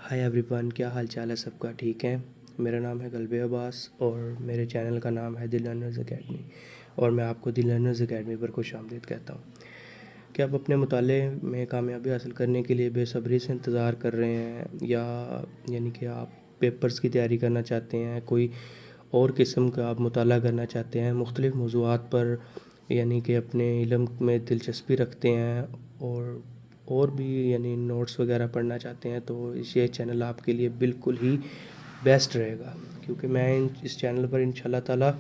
Hi everyone, क्या हाल चाल है सबका? ठीक है। मेरा नाम है कल्बे अब्बास और मेरे चैनल का नाम है द लर्नर्स अकेडमी और मैं आपको द लर्नर्स अकेडमी पर खुशामदीद कहता हूँ। क्या आप अपने मुताले में कामयाबी हासिल करने के लिए बेसब्री से इंतज़ार कर रहे हैं या यानी कि आप पेपर्स की तैयारी करना चाहते हैं, कोई और किस्म का आप मुताला करना चाहते हैं, मुख्तलिफ़ मौज़ूआत पर यानी कि अपने इल्म में दिलचस्पी रखते हैं और भी यानी नोट्स वगैरह पढ़ना चाहते हैं, तो ये चैनल आपके लिए बिल्कुल ही बेस्ट रहेगा। क्योंकि मैं इस चैनल पर इंशाल्लाह ताला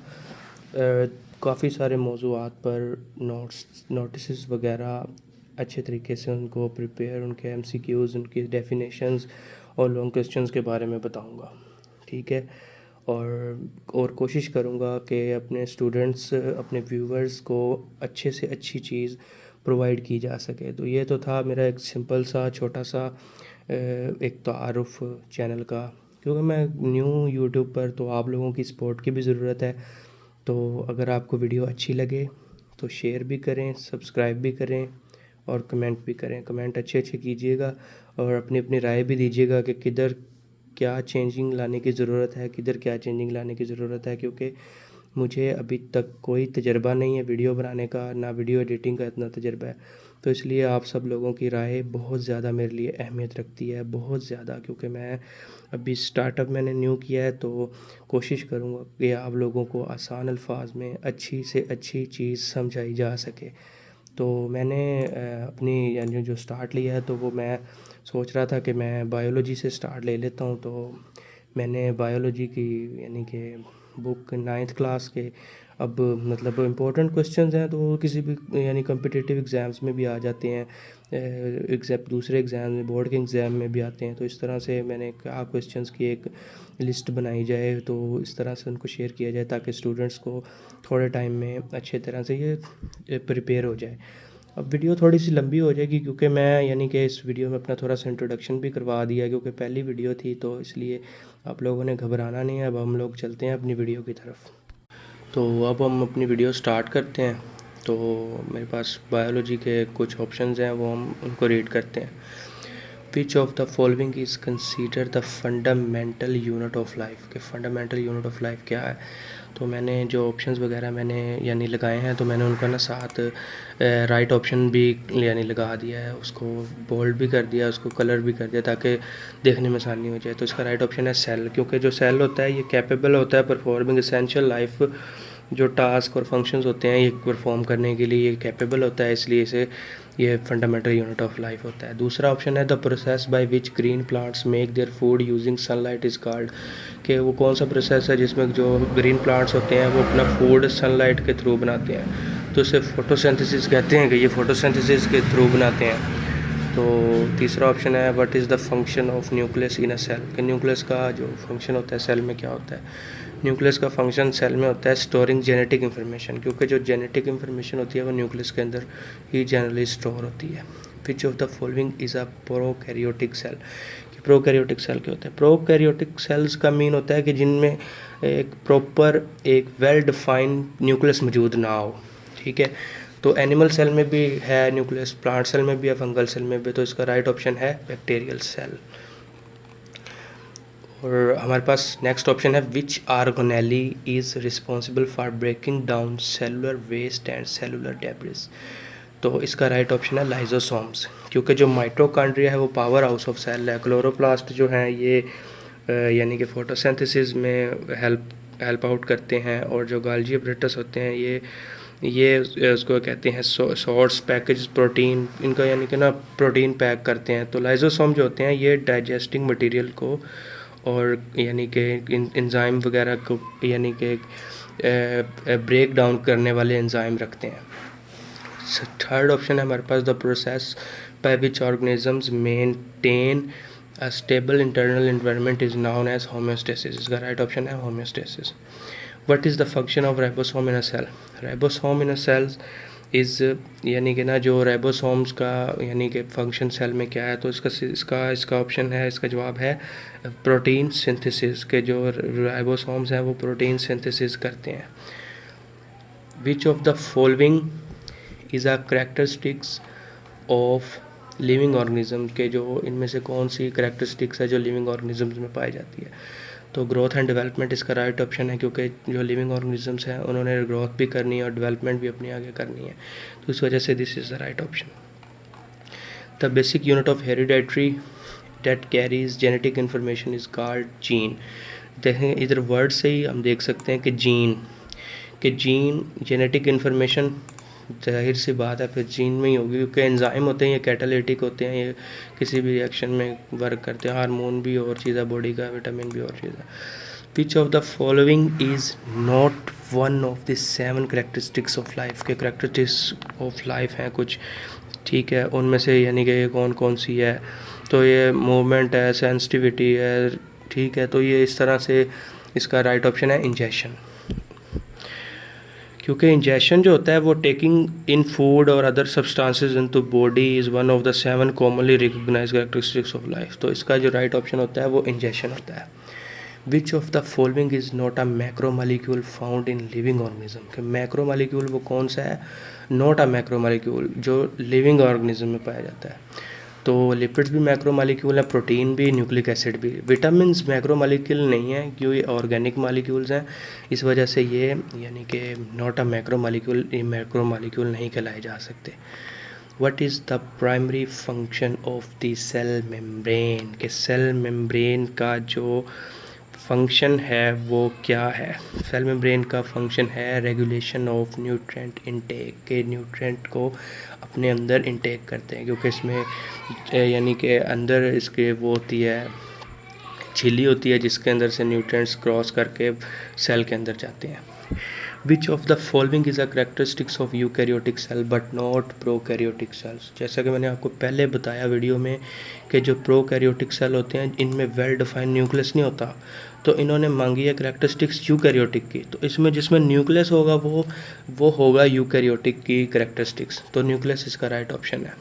काफ़ी सारे मौज़ूआत पर नोटिस वगैरह अच्छे तरीके से उनको प्रिपेयर, उनके एमसीक्यूज़, उनकी डेफिनेशंस और लॉन्ग क्वेश्चंस के बारे में बताऊंगा। ठीक है। और कोशिश करूंगा कि अपने स्टूडेंट्स, अपने व्यूवर्स को अच्छे से अच्छी चीज़ प्रोवाइड की जा सके। तो ये तो था मेरा एक सिंपल सा छोटा सा एक तारुफ चैनल का। क्योंकि मैं न्यू यूट्यूब पर, तो आप लोगों की सपोर्ट की भी ज़रूरत है। तो अगर आपको वीडियो अच्छी लगे तो शेयर भी करें, सब्सक्राइब भी करें और कमेंट भी करें। कमेंट अच्छे अच्छे कीजिएगा और अपनी अपनी राय भी दीजिएगा कि किधर क्या चेंजिंग लाने की ज़रूरत है, किधर क्या चेंजिंग लाने की ज़रूरत है। क्योंकि मुझे अभी तक कोई तजर्बा नहीं है वीडियो बनाने का, ना वीडियो एडिटिंग का इतना तजर्बा है। तो इसलिए आप सब लोगों की राय बहुत ज़्यादा मेरे लिए अहमियत रखती है, बहुत ज़्यादा। क्योंकि मैं अभी स्टार्टअप मैंने न्यू किया है, तो कोशिश करूँगा कि आप लोगों को आसान अल्फाज में अच्छी से अच्छी चीज़ समझाई जा सके। तो मैंने अपनी यानी जो स्टार्ट लिया है, तो वो मैं सोच रहा था कि मैं बायोलॉजी से स्टार्ट ले लेता हूँ। तो मैंने बायोलॉजी की यानी कि बुक 9th क्लास के, अब मतलब इम्पोर्टेंट क्वेश्चंस हैं तो वो किसी भी यानी कम्पिटिटिव एग्ज़ाम्स में भी आ जाते हैं, दूसरे एग्ज़ाम में, बोर्ड के एग्ज़ाम में भी आते हैं। तो इस तरह से मैंने कहा क्वेश्चंस की एक लिस्ट बनाई जाए, तो इस तरह से उनको शेयर किया जाए ताकि स्टूडेंट्स को थोड़े टाइम में अच्छे तरह से ये प्रिपेयर हो जाए। अब वीडियो थोड़ी सी लंबी हो जाएगी क्योंकि मैं यानी कि इस वीडियो में अपना थोड़ा सा इंट्रोडक्शन भी करवा दिया, क्योंकि पहली वीडियो थी, तो इसलिए आप लोगों ने घबराना नहीं है। अब हम लोग चलते हैं अपनी वीडियो की तरफ। तो अब हम अपनी वीडियो स्टार्ट करते हैं। तो मेरे पास बायोलॉजी के कुछ ऑप्शंस हैं, वो हम उनको रीड करते हैं। Which of the following is consider the fundamental unit of life, के फंडामेंटल यूनिट ऑफ लाइफ क्या है। तो मैंने जो ऑप्शंस वगैरह मैंने यानी लगाए हैं, तो मैंने उनका ना साथ राइट ऑप्शन भी यानी लगा दिया है, उसको बोल्ड भी कर दिया, उसको कलर भी कर दिया ताकि देखने में आसानी हो जाए। तो इसका राइट ऑप्शन है सेल। क्योंकि जो सेल होता है ये कैपेबल होता है परफॉर्मिंग एसेंशियल लाइफ, जो टास्क और फंक्शंस होते हैं ये परफॉर्म करने के लिए ये कैपेबल होता है, इसलिए इसे ये फंडामेंटल यूनिट ऑफ लाइफ होता है। दूसरा ऑप्शन है the process by which green plants make their food using sunlight is called, कि वो कौन सा प्रोसेस है जिसमें जो ग्रीन प्लांट्स होते हैं वो अपना फूड सनलाइट के थ्रू बनाते हैं, तो इसे फोटोसिंथेसिस कहते हैं कि ये फोटोसिंथेसिस के थ्रू बनाते हैं। तो तीसरा ऑप्शन है what is the function of nucleus in a cell, कि न्यूक्लियस का जो फंक्शन होता है सेल में क्या होता है। न्यूक्लियस का फंक्शन सेल में होता है स्टोरिंग जेनेटिक इन्फॉर्मेशन, क्योंकि जो जेनेटिक इन्फॉर्मेशन होती है वो न्यूक्लियस के अंदर ही जनरली स्टोर होती है। Which of the following is a prokaryotic cell, कि प्रोकैरियोटिक सेल क्या होता है। प्रोकैरियोटिक सेल्स का मीन होता है कि जिनमें एक प्रॉपर, एक वेल डिफाइंड न्यूक्लियस मौजूद ना हो। ठीक है। तो एनिमल सेल में भी है न्यूक्लियस, प्लांट सेल में भी है, फंगल सेल में भी। तो इसका राइट ऑप्शन है बैक्टीरियल सेल। और हमारे पास नेक्स्ट ऑप्शन है which organelle is responsible for breaking down cellular waste and cellular debris. तो इसका राइट ऑप्शन है लाइजोसोम्स, क्योंकि जो माइटोकॉन्ड्रिया है वो पावर हाउस ऑफ सेल है। क्लोरोप्लास्ट जो हैं ये यानी कि फोटोसिंथेसिस में हेल्प आउट करते हैं, और जो गाल्जी अपरेटस होते हैं ये उसको कहते हैं सोर्स पैकेज प्रोटीन, इनका यानी कि ना प्रोटीन पैक करते हैं। तो लाइजोसोम जो होते हैं ये डाइजेस्टिंग मटेरियल को और यानी कि एंजाइम वगैरह को यानी कि ब्रेक डाउन करने वाले एंजाइम रखते हैं। थर्ड ऑप्शन है हमारे पास the process by which organisms maintain a stable internal environment is known as homeostasis. इसका राइट ऑप्शन है homeostasis. What is the function of ribosome in a cell. Ribosome in a cells is यानी कि ना जो ribosomes का यानी कि function cell में क्या है, तो इसका ऑप्शन है, इसका जवाब है प्रोटीन सिंथेसिस, के जो राइबोसोम्स हैं वो प्रोटीन सिंथेसिस करते हैं। Which of the following is a characteristics of living organism के जो इनमें से कौन सी करेक्टरिस्टिक्स है जो लिविंग ऑर्गेनिजम्स में पाई जाती है। तो ग्रोथ एंड डेवलपमेंट इसका राइट ऑप्शन है, क्योंकि जो लिविंग ऑर्गेनिजम्स हैं उन्होंने ग्रोथ भी करनी है और डेवलपमेंट भी अपनी आगे करनी है, तो इस वजह से this is the right option. The basic unit of hereditary that carries genetic information is called gene. देखें इधर वर्ड से ही हम देख सकते हैं कि जीन जेनेटिक इन्फॉर्मेशन जाहिर सी बात है फिर जीन में ही होगी, क्योंकि एंजाइम होते हैं ये कैटालिटिक होते हैं, ये किसी भी रिएक्शन में वर्क करते हैं। हार्मोन भी और चीज़ है, बॉडी का विटामिन भी और चीज़ है। Which of the following is not one of the 7 characteristics of life के करेक्टरिस्टिक्स ऑफ लाइफ हैं कुछ, ठीक है, उनमें से यानी कि ये कौन कौन सी है। तो ये मूवमेंट है, सेंसिटिविटी है, ठीक है, तो ये इस तरह से इसका राइट ऑप्शन है इंजेक्शन, क्योंकि इंजेक्शन जो होता है वो टेकिंग इन फूड और other substances into body is one of the 7 commonly recognised characteristics of life. तो इसका जो राइट ऑप्शन होता है वो इंजेक्शन होता है। Which of the following is not a macromolecule found in living organism कि मैक्रोमोलिक्यूल वो कौन सा है, नॉट अ मैक्रोमोलिक्यूल जो लिविंग ऑर्गेनिज्म में पाया जाता है। तो लिपिड्स भी मैक्रोमोलिक्यूल है, प्रोटीन भी, न्यूक्लिक एसिड भी। विटामिन्स मैक्रोमोलिक्यूल नहीं है क्योंकि ऑर्गेनिक मॉलिक्यूल्स हैं, इस वजह से ये यानी कि नॉट अ मैक्रोमोलिक्यूल, ये मैक्रोमोलिक्यूल नहीं कहलाए जा सकते। What is the primary function of the cell membrane कि सेल मेम्ब्रेन का जो फंक्शन है वो क्या है। सेल मेम्ब्रेन का फंक्शन है रेगुलेशन ऑफ न्यूट्रिएंट इनटेक के न्यूट्रिएंट को अपने अंदर इनटेक करते हैं, क्योंकि इसमें यानी कि अंदर इसके वो होती है, झिल्ली होती है जिसके अंदर से न्यूट्रिएंट्स क्रॉस करके सेल के अंदर जाते हैं। Which of the following is a characteristics of eukaryotic cell but not prokaryotic cells. जैसा कि मैंने आपको पहले बताया वीडियो में कि जो प्रोकैरियोटिक सेल होते हैं इनमें वेल डिफाइंड न्यूक्लियस नहीं होता, तो इन्होंने मांगी है करेक्टरिस्टिक्स यूकैरियोटिक की, तो इसमें जिसमें न्यूक्लियस होगा वो होगा यूकैरियोटिक की करेक्टरिस्टिक्स, तो न्यूक्लियस इसका राइट ऑप्शन है।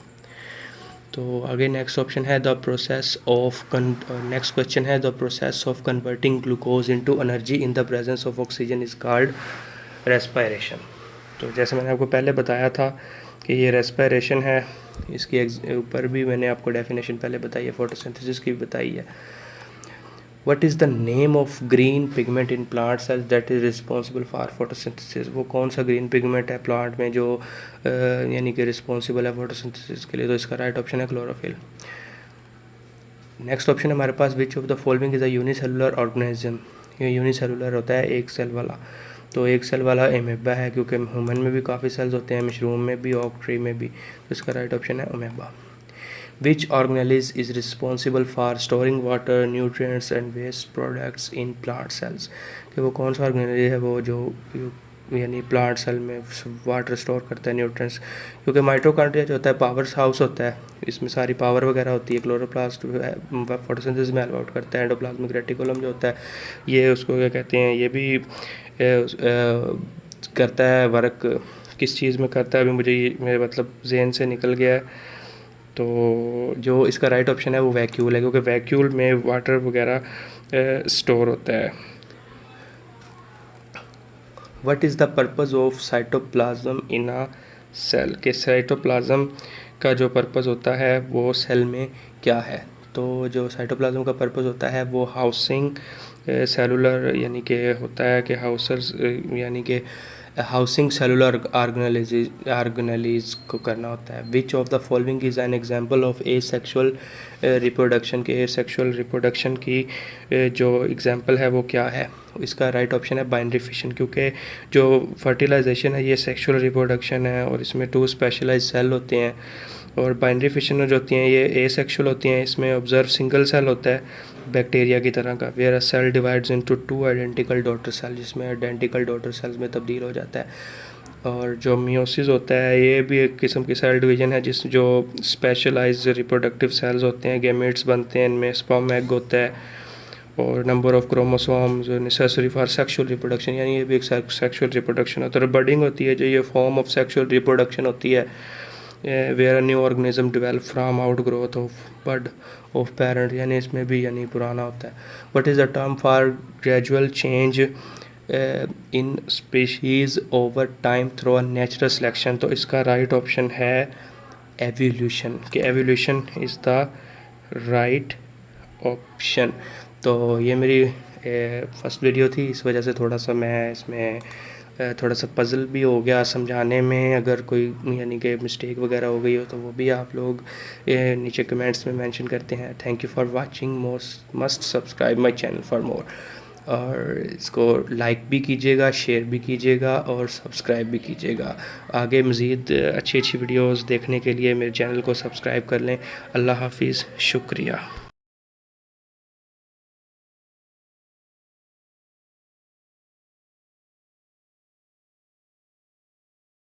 तो आगे नेक्स्ट ऑप्शन है the process of next question है the process of converting glucose into energy in the presence of oxygen is called respiration. तो जैसे मैंने आपको पहले बताया था कि ये रेस्पायरेशन है, इसकी ऊपर भी मैंने आपको डेफिनेशन पहले बताई है, फोटोसिंथेसिस की भी बताई है। What is the name of green pigment in plant sales that is responsible for photosynthesis. वो कौन सा ग्रीन पिगमेंट है प्लांट में जो यानी कि रिस्पॉन्सिबल है फोटोसिंथेसिस के लिए, तो इसका राइट ऑप्शन है क्लोरोफिल। नेक्स्ट ऑप्शन है हमारे पास which of the following is a unicellular organism. ये यूनिसेलुलर होता है एक सेल वाला, तो एक सेल वाला एमेबा है, क्योंकि ह्यूमन में भी काफ़ी सेल्स होते हैं, मशरूम में भी, ऑक ट्री में भी, तो इसका राइट ऑप्शन है amoeba. Which organelles is responsible for storing water nutrients and waste products in plant cells कि वो कौन सा ऑर्गेनेलिज है वो जो यानी प्लांट सेल में वाटर स्टोर करता है, न्यूट्रिएंट्स, क्योंकि माइटोकॉन्ड्रिया जो होता है पावर हाउस होता है, इसमें सारी पावर वगैरह होती है। क्लोरोप्लास्ट फोटोसिंथेसिस में हेल्प आउट करता है। एंडोप्लाज्मिक रेटिकुलम जो होता है ये उसको क्या कहते हैं, ये भी करता है वर्क, किस चीज़ में करता है अभी मुझे ये मेरे मतलब जहन से निकल गया है। तो जो इसका राइट ऑप्शन है वो वैक्यूल है, क्योंकि वैक्यूल में वाटर वगैरह स्टोर होता है। What is the purpose of cytoplasm in a cell के साइटोप्लाज्म का जो पर्पज़ होता है वो सेल में क्या है। तो जो साइटोप्लाज्म का पर्पज़ होता है वो हाउसिंग सेलुलर यानी कि होता है कि हाउसर्स यानी कि हाउसिंग सेलुलर ऑर्गेनेलिज को करना होता है। Which of the following is an example of A sexual reproduction के ए सेक्शुअल रिप्रोडक्शन की जो एग्जांपल है वो क्या है। इसका राइट ऑप्शन है बाइनरी फिशन, क्योंकि जो फर्टिलाइजेशन है ये सेक्शुअल रिप्रोडक्शन है और इसमें 2 स्पेशलाइज सेल होते हैं, और बाइनरी फिशन जो होती हैं ये ए सेक्शुअल होती हैं, इसमें ऑब्जर्व सिंगल सेल होता है बैक्टीरिया की तरह का, where a cell divides into 2 identical daughter cell, जिसमें आइडेंटिकल डॉटर सेल्स में तब्दील हो जाता है। और जो मियोसिस होता है ये भी एक किस्म की सेल डिवीजन है जिस जो स्पेशलाइज रिप्रोडक्टिव सेल्स होते हैं, गैमेट्स बनते हैं, इनमें स्पर्म एग होता है और number of chromosomes necessary for sexual reproduction, यानी ये भी एक सेक्सुअल रिप्रोडक्शन होता है। बडिंग होती है जो ये फॉर्म ऑफ सेक्सुअल रिप्रोडक्शन होती है, where a new organism develop from out growth of bud of parent, यानी इसमें भी यानी पुराना होता है। What is the term for gradual change in species over time through a natural selection, तो इसका राइट ऑप्शन है एवोल्यूशन, कि evolution is the right option. तो ये मेरी फर्स्ट वीडियो थी, इस वजह से थोड़ा सा मैं इसमें थोड़ा सा पज़ल भी हो गया समझाने में। अगर कोई यानी कि मिस्टेक वगैरह हो गई हो तो वो भी आप लोग नीचे कमेंट्स में मेंशन करते हैं। Thank you for watching, must subscribe my channel for more. और इसको लाइक भी कीजिएगा, शेयर भी कीजिएगा और सब्सक्राइब भी कीजिएगा। आगे मज़ीद अच्छी अच्छी वीडियोस देखने के लिए मेरे चैनल को सब्सक्राइब कर लें। अल्लाह हाफिज़, शुक्रिया।